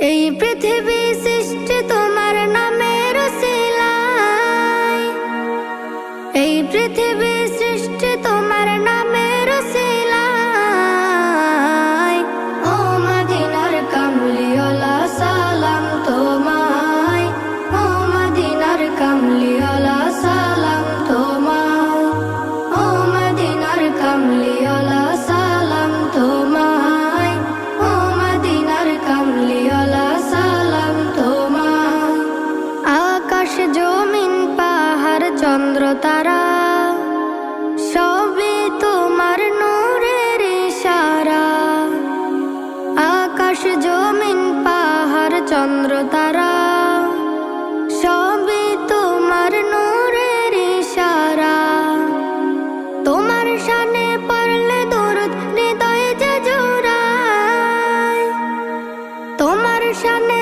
এই পৃথিবী সৃষ্টি তোমার নামের উসিলায়, এই পৃথিবী সৃষ্টি তোমার নামের উসিলায়। ও মদিনার কামলিওয়ালা সালাম তোমায়, ও মদিনার কামলিওয়ালা সালাম তোমায়, ও মদিনার কামলিওয়ালা সালাম তোমায়, ও মদিনার কামলিওয়ালা সালাম তোমায়। আকাশ জমিন পাহাড় চন্দ্র তারা সবই তোমার নূরের ইশারা। আকাশ জমিন পাহাড় চন্দ্র তারা সবই তোমার নূরের ইশারা। তোমার শানে পড়লে দরুদ হৃদয়ে যে জোড়ায়, তোমার শানে